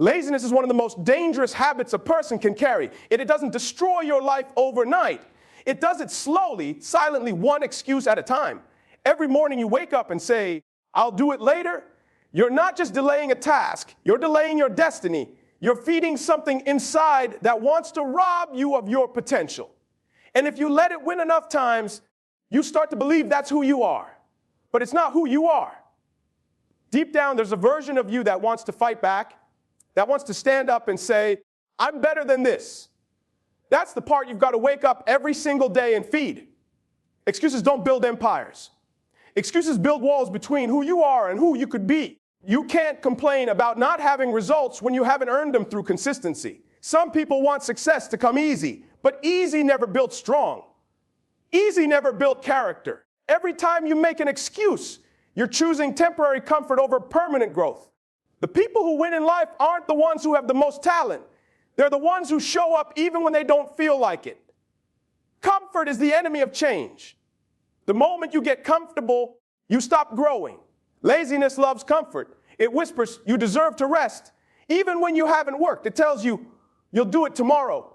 Laziness is one of the most dangerous habits a person can carry. It doesn't destroy your life overnight. It does it slowly, silently, one excuse at a time. Every morning you wake up and say, I'll do it later. You're not just delaying a task, you're delaying your destiny. You're feeding something inside that wants to rob you of your potential. And if you let it win enough times, you start to believe that's who you are. But it's not who you are. Deep down, there's a version of you that wants to fight back, that wants to stand up and say, I'm better than this. That's the part you've got to wake up every single day and feed. Excuses don't build empires. Excuses build walls between who you are and who you could be. You can't complain about not having results when you haven't earned them through consistency. Some people want success to come easy, but easy never built strong. Easy never built character. Every time you make an excuse, you're choosing temporary comfort over permanent growth. The people who win in life aren't the ones who have the most talent. They're the ones who show up even when they don't feel like it. Comfort is the enemy of change. The moment you get comfortable, you stop growing. Laziness loves comfort. It whispers, you deserve to rest. Even when you haven't worked, it tells you, you'll do it tomorrow.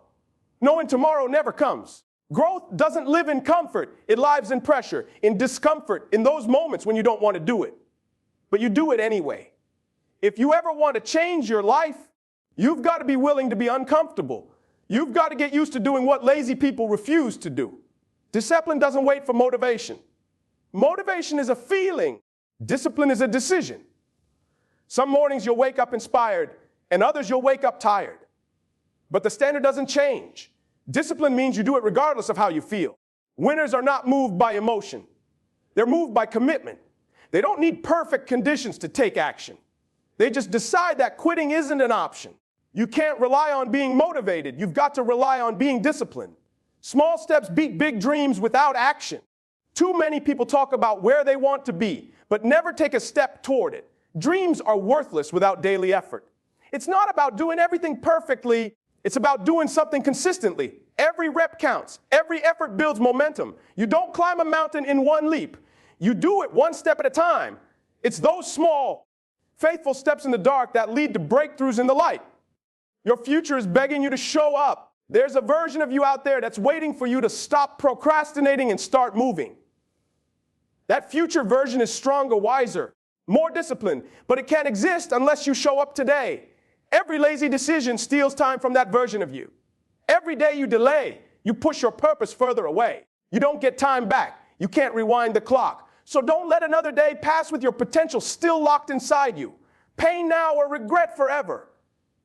Knowing tomorrow never comes. Growth doesn't live in comfort. It lives in pressure, in discomfort, in those moments when you don't want to do it. But you do it anyway. If you ever want to change your life, you've got to be willing to be uncomfortable. You've got to get used to doing what lazy people refuse to do. Discipline doesn't wait for motivation. Motivation is a feeling. Discipline is a decision. Some mornings you'll wake up inspired, and others you'll wake up tired. But the standard doesn't change. Discipline means you do it regardless of how you feel. Winners are not moved by emotion. They're moved by commitment. They don't need perfect conditions to take action. They just decide that quitting isn't an option. You can't rely on being motivated. You've got to rely on being disciplined. Small steps beat big dreams without action. Too many people talk about where they want to be, but never take a step toward it. Dreams are worthless without daily effort. It's not about doing everything perfectly. It's about doing something consistently. Every rep counts. Every effort builds momentum. You don't climb a mountain in one leap. You do it one step at a time. It's those small, faithful steps in the dark that lead to breakthroughs in the light. Your future is begging you to show up. There's a version of you out there that's waiting for you to stop procrastinating and start moving. That future version is stronger, wiser, more disciplined, but it can't exist unless you show up today. Every lazy decision steals time from that version of you. Every day you delay, you push your purpose further away. You don't get time back. You can't rewind the clock. So don't let another day pass with your potential still locked inside you. Pain now or regret forever.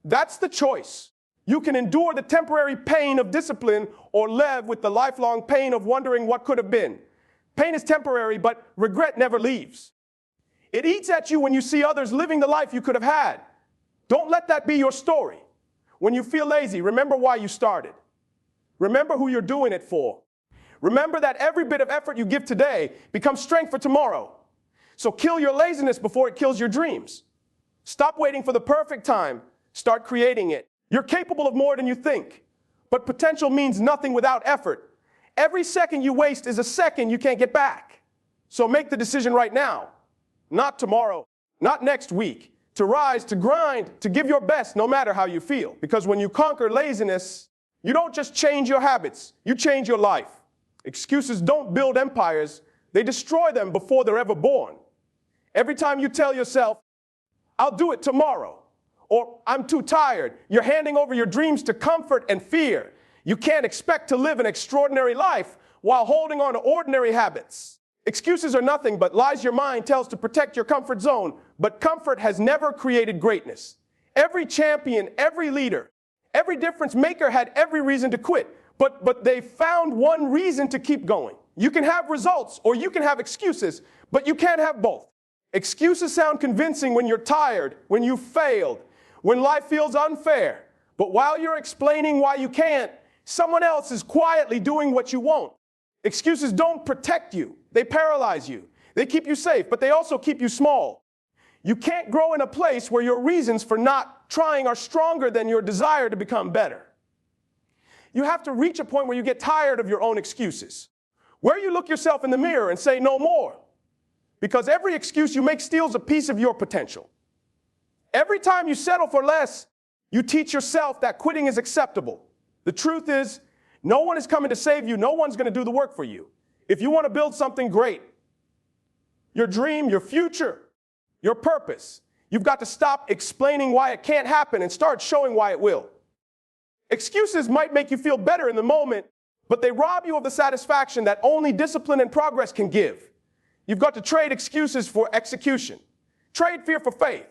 That's the choice. You can endure the temporary pain of discipline or live with the lifelong pain of wondering what could have been. Pain is temporary, but regret never leaves. It eats at you when you see others living the life you could have had. Don't let that be your story. When you feel lazy, remember why you started. Remember who you're doing it for. Remember that every bit of effort you give today becomes strength for tomorrow. So kill your laziness before it kills your dreams. Stop waiting for the perfect time. Start creating it. You're capable of more than you think. But potential means nothing without effort. Every second you waste is a second you can't get back. So make the decision right now. Not tomorrow, not next week. To rise, to grind, to give your best no matter how you feel. Because when you conquer laziness, you don't just change your habits, you change your life. Excuses don't build empires, they destroy them before they're ever born. Every time you tell yourself, I'll do it tomorrow, or I'm too tired, you're handing over your dreams to comfort and fear. You can't expect to live an extraordinary life while holding on to ordinary habits. Excuses are nothing but lies your mind tells to protect your comfort zone, but comfort has never created greatness. Every champion, every leader, every difference maker had every reason to quit, but they found one reason to keep going. You can have results or you can have excuses, but you can't have both. Excuses sound convincing when you're tired, when you failed, when life feels unfair. But while you're explaining why you can't, someone else is quietly doing what you won't. Excuses don't protect you. They paralyze you. They keep you safe, but they also keep you small. You can't grow in a place where your reasons for not trying are stronger than your desire to become better. You have to reach a point where you get tired of your own excuses, where you look yourself in the mirror and say no more. Because every excuse you make steals a piece of your potential. Every time you settle for less, You teach yourself that quitting is acceptable. The truth is, no one is coming to save you. No one's going to do the work for you. If you want to build something great, your dream, your future, your purpose, you've got to stop explaining why it can't happen and start showing why it will. Excuses might make you feel better in the moment, but they rob you of the satisfaction that only discipline and progress can give. You've got to trade excuses for execution. Trade fear for faith.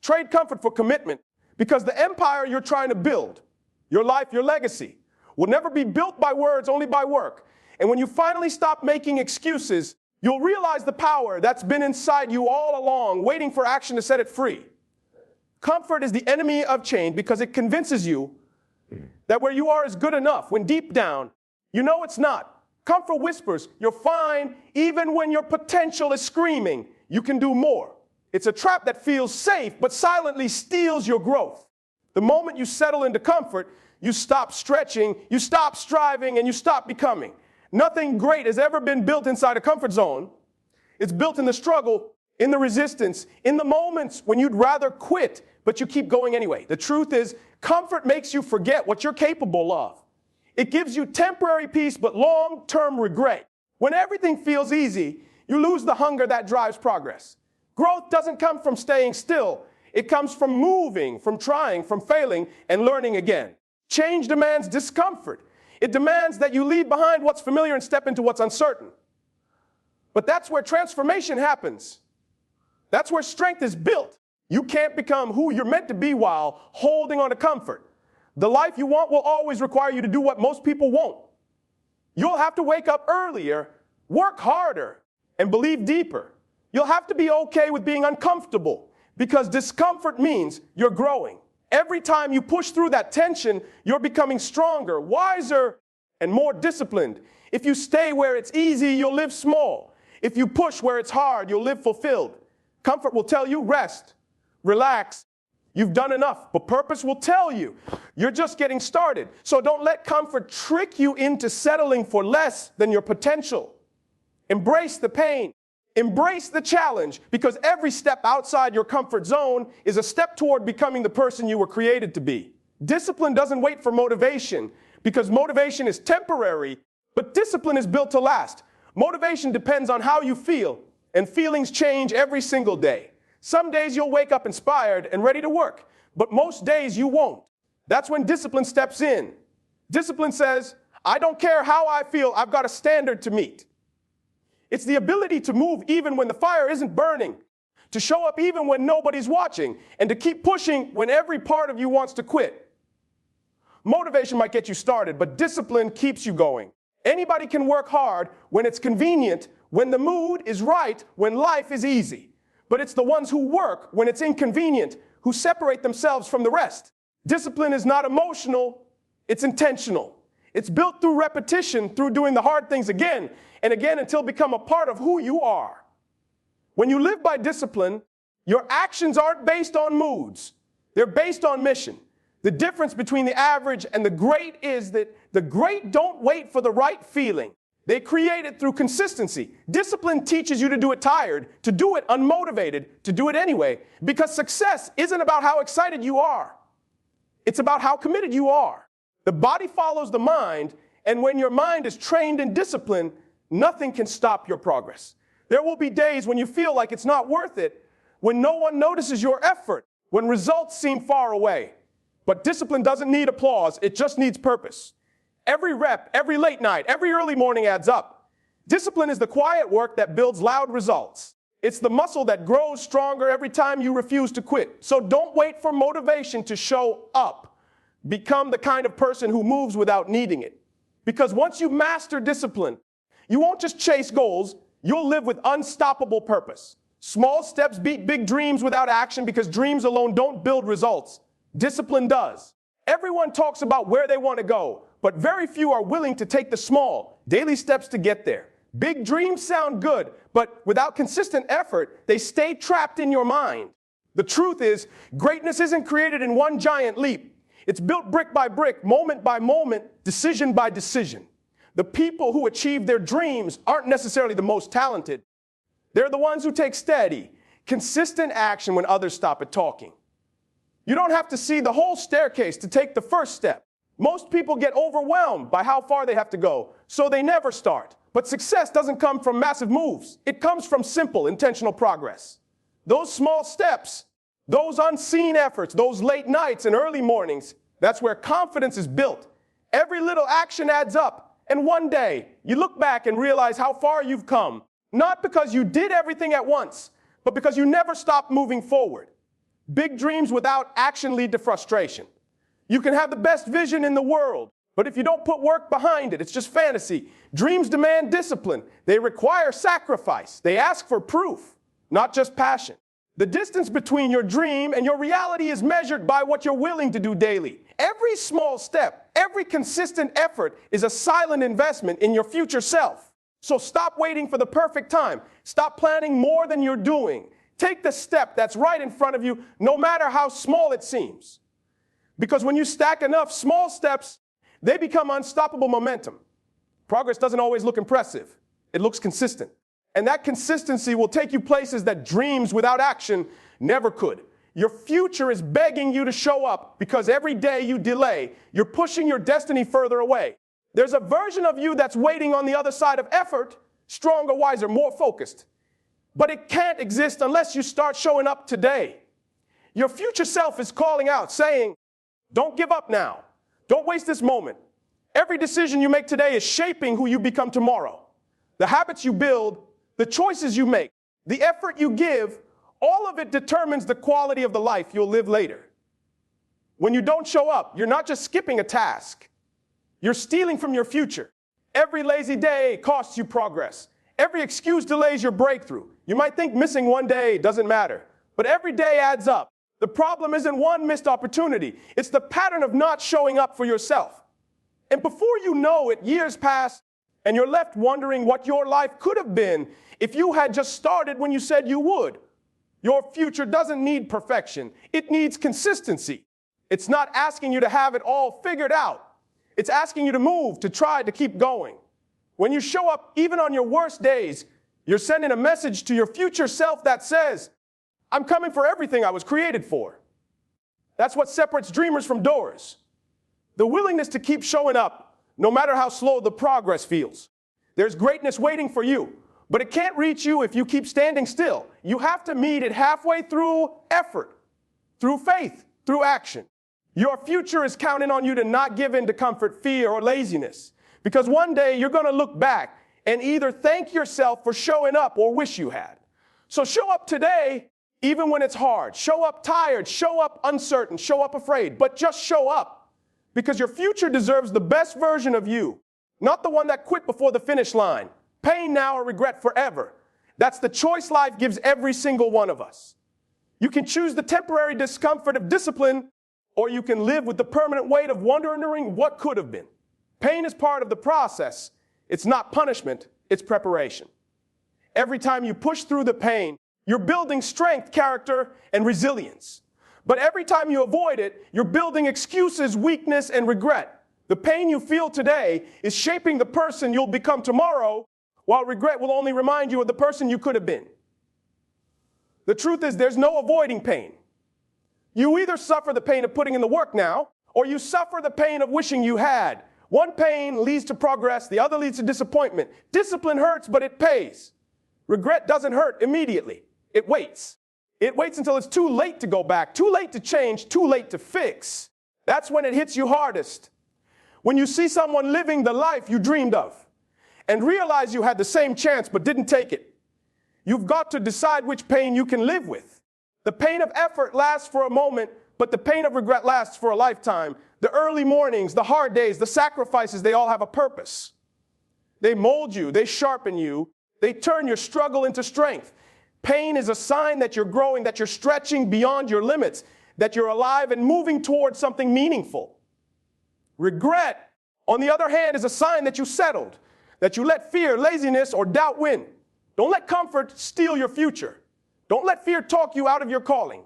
Trade comfort for commitment. Because the empire you're trying to build, your life, your legacy, will never be built by words, only by work. And when you finally stop making excuses, you'll realize the power that's been inside you all along, waiting for action to set it free. Comfort is the enemy of change because it convinces you that where you are is good enough, when deep down, you know it's not. Comfort whispers, you're fine, even when your potential is screaming, you can do more. It's a trap that feels safe, but silently steals your growth. The moment you settle into comfort, you stop stretching, you stop striving, and you stop becoming. Nothing great has ever been built inside a comfort zone. It's built in the struggle, in the resistance, in the moments when you'd rather quit, but you keep going anyway. The truth is, comfort makes you forget what you're capable of. It gives you temporary peace, but long-term regret. When everything feels easy, you lose the hunger that drives progress. Growth doesn't come from staying still. It comes from moving, from trying, from failing, and learning again. Change demands discomfort. It demands that you leave behind what's familiar and step into what's uncertain. But that's where transformation happens. That's where strength is built. You can't become who you're meant to be while holding on to comfort. The life you want will always require you to do what most people won't. You'll have to wake up earlier, work harder, and believe deeper. You'll have to be okay with being uncomfortable because discomfort means you're growing. Every time you push through that tension, you're becoming stronger, wiser, and more disciplined. If you stay where it's easy, you'll live small. If you push where it's hard, you'll live fulfilled. Comfort will tell you rest, relax, you've done enough. But purpose will tell you you're just getting started. So don't let comfort trick you into settling for less than your potential. Embrace the pain. Embrace the challenge, because every step outside your comfort zone is a step toward becoming the person you were created to be. Discipline doesn't wait for motivation, because motivation is temporary, but discipline is built to last. Motivation depends on how you feel, and feelings change every single day. Some days you'll wake up inspired and ready to work, but most days you won't. That's when discipline steps in. Discipline says, I don't care how I feel, I've got a standard to meet. It's the ability to move even when the fire isn't burning, to show up even when nobody's watching, and to keep pushing when every part of you wants to quit. Motivation might get you started, but discipline keeps you going. Anybody can work hard when it's convenient, when the mood is right, when life is easy. But it's the ones who work when it's inconvenient who separate themselves from the rest. Discipline is not emotional, it's intentional. It's built through repetition, through doing the hard things again and again until become a part of who you are. When you live by discipline, your actions aren't based on moods. They're based on mission. The difference between the average and the great is that the great don't wait for the right feeling. They create it through consistency. Discipline teaches you to do it tired, to do it unmotivated, to do it anyway, because success isn't about how excited you are. It's about how committed you are. The body follows the mind, and when your mind is trained in discipline, nothing can stop your progress. There will be days when you feel like it's not worth it, when no one notices your effort, when results seem far away. But discipline doesn't need applause, it just needs purpose. Every rep, every late night, every early morning adds up. Discipline is the quiet work that builds loud results. It's the muscle that grows stronger every time you refuse to quit. So don't wait for motivation to show up. Become the kind of person who moves without needing it. Because once you master discipline, you won't just chase goals, you'll live with unstoppable purpose. Small steps beat big dreams without action because dreams alone don't build results. Discipline does. Everyone talks about where they want to go, but very few are willing to take the small, daily steps to get there. Big dreams sound good, but without consistent effort, they stay trapped in your mind. The truth is, greatness isn't created in one giant leap. It's built brick by brick, moment by moment, decision by decision. The people who achieve their dreams aren't necessarily the most talented. They're the ones who take steady, consistent action when others stop at talking. You don't have to see the whole staircase to take the first step. Most people get overwhelmed by how far they have to go, so they never start. But success doesn't come from massive moves. It comes from simple, intentional progress. Those small steps, those unseen efforts, those late nights and early mornings, that's where confidence is built. Every little action adds up, and one day you look back and realize how far you've come, not because you did everything at once, but because you never stopped moving forward. Big dreams without action lead to frustration. You can have the best vision in the world, but if you don't put work behind it, it's just fantasy. Dreams demand discipline. They require sacrifice. They ask for proof, not just passion. The distance between your dream and your reality is measured by what you're willing to do daily. Every small step, every consistent effort is a silent investment in your future self. So stop waiting for the perfect time. Stop planning more than you're doing. Take the step that's right in front of you, no matter how small it seems. Because when you stack enough small steps, they become unstoppable momentum. Progress doesn't always look impressive. It looks consistent. And that consistency will take you places that dreams without action never could. Your future is begging you to show up because every day you delay, you're pushing your destiny further away. There's a version of you that's waiting on the other side of effort, stronger, wiser, more focused. But it can't exist unless you start showing up today. Your future self is calling out, saying, don't give up now. Don't waste this moment. Every decision you make today is shaping who you become tomorrow. The habits you build, the choices you make, the effort you give, all of it determines the quality of the life you'll live later. When you don't show up, you're not just skipping a task. You're stealing from your future. Every lazy day costs you progress. Every excuse delays your breakthrough. You might think missing one day doesn't matter, but every day adds up. The problem isn't one missed opportunity. It's the pattern of not showing up for yourself. And before you know it, years pass, and you're left wondering what your life could have been if you had just started when you said you would. Your future doesn't need perfection. It needs consistency. It's not asking you to have it all figured out. It's asking you to move, to try, to keep going. When you show up, even on your worst days, you're sending a message to your future self that says, I'm coming for everything I was created for. That's what separates dreamers from doers. The willingness to keep showing up, no matter how slow the progress feels. There's greatness waiting for you, but it can't reach you if you keep standing still. You have to meet it halfway through effort, through faith, through action. Your future is counting on you to not give in to comfort, fear, or laziness. Because one day you're going to look back and either thank yourself for showing up or wish you had. So show up today, even when it's hard. Show up tired, show up uncertain, show up afraid, but just show up. Because your future deserves the best version of you, not the one that quit before the finish line. Pain now or regret forever. That's the choice life gives every single one of us. You can choose the temporary discomfort of discipline, or you can live with the permanent weight of wondering what could have been. Pain is part of the process. It's not punishment, it's preparation. Every time you push through the pain, you're building strength, character, and resilience. But every time you avoid it, you're building excuses, weakness, and regret. The pain you feel today is shaping the person you'll become tomorrow, while regret will only remind you of the person you could have been. The truth is, there's no avoiding pain. You either suffer the pain of putting in the work now, or you suffer the pain of wishing you had. One pain leads to progress, the other leads to disappointment. Discipline hurts, but it pays. Regret doesn't hurt immediately. It waits. It waits until it's too late to go back, too late to change, too late to fix. That's when it hits you hardest. When you see someone living the life you dreamed of and realize you had the same chance but didn't take it. You've got to decide which pain you can live with. The pain of effort lasts for a moment, but the pain of regret lasts for a lifetime. The early mornings, the hard days, the sacrifices, they all have a purpose. They mold you, they sharpen you, they turn your struggle into strength. Pain is a sign that you're growing, that you're stretching beyond your limits, that you're alive and moving towards something meaningful. Regret, on the other hand, is a sign that you settled, that you let fear, laziness, or doubt win. Don't let comfort steal your future. Don't let fear talk you out of your calling.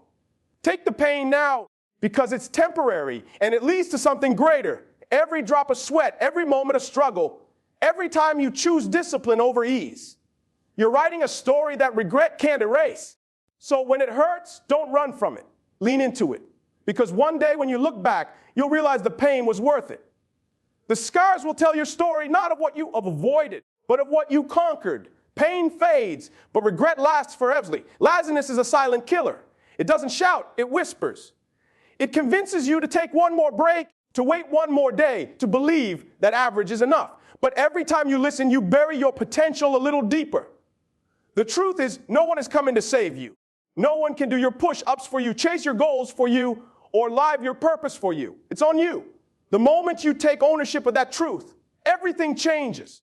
Take the pain now because it's temporary and it leads to something greater. Every drop of sweat, every moment of struggle, every time you choose discipline over ease. You're writing a story that regret can't erase. So when it hurts, don't run from it. Lean into it. Because one day when you look back, you'll realize the pain was worth it. The scars will tell your story not of what you have avoided, but of what you conquered. Pain fades, but regret lasts forever. Laziness is a silent killer. It doesn't shout, it whispers. It convinces you to take one more break, to wait one more day, to believe that average is enough. But every time you listen, you bury your potential a little deeper. The truth is, no one is coming to save you. No one can do your push-ups for you, chase your goals for you, or live your purpose for you. It's on you. The moment you take ownership of that truth, everything changes.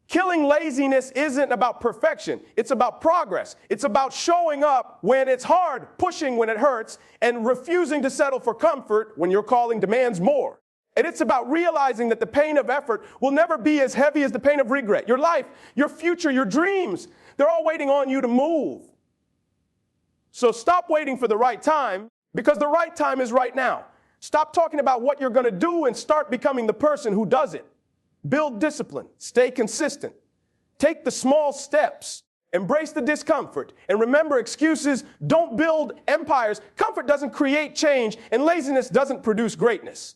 Killing laziness isn't about perfection. It's about progress. It's about showing up when it's hard, pushing when it hurts, and refusing to settle for comfort when your calling demands more. And it's about realizing that the pain of effort will never be as heavy as the pain of regret. Your life, your future, your dreams, they're all waiting on you to move. So stop waiting for the right time, because the right time is right now. Stop talking about what you're going to do and start becoming the person who does it. Build discipline. Stay consistent. Take the small steps. Embrace the discomfort. And remember, excuses don't build empires. Comfort doesn't create change, and laziness doesn't produce greatness.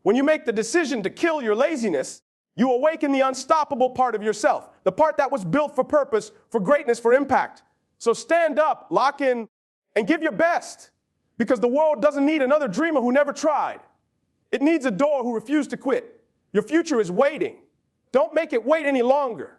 When you make the decision to kill your laziness, you awaken the unstoppable part of yourself, the part that was built for purpose, for greatness, for impact. So stand up, lock in, and give your best, because the world doesn't need another dreamer who never tried. It needs a doer who refused to quit. Your future is waiting. Don't make it wait any longer.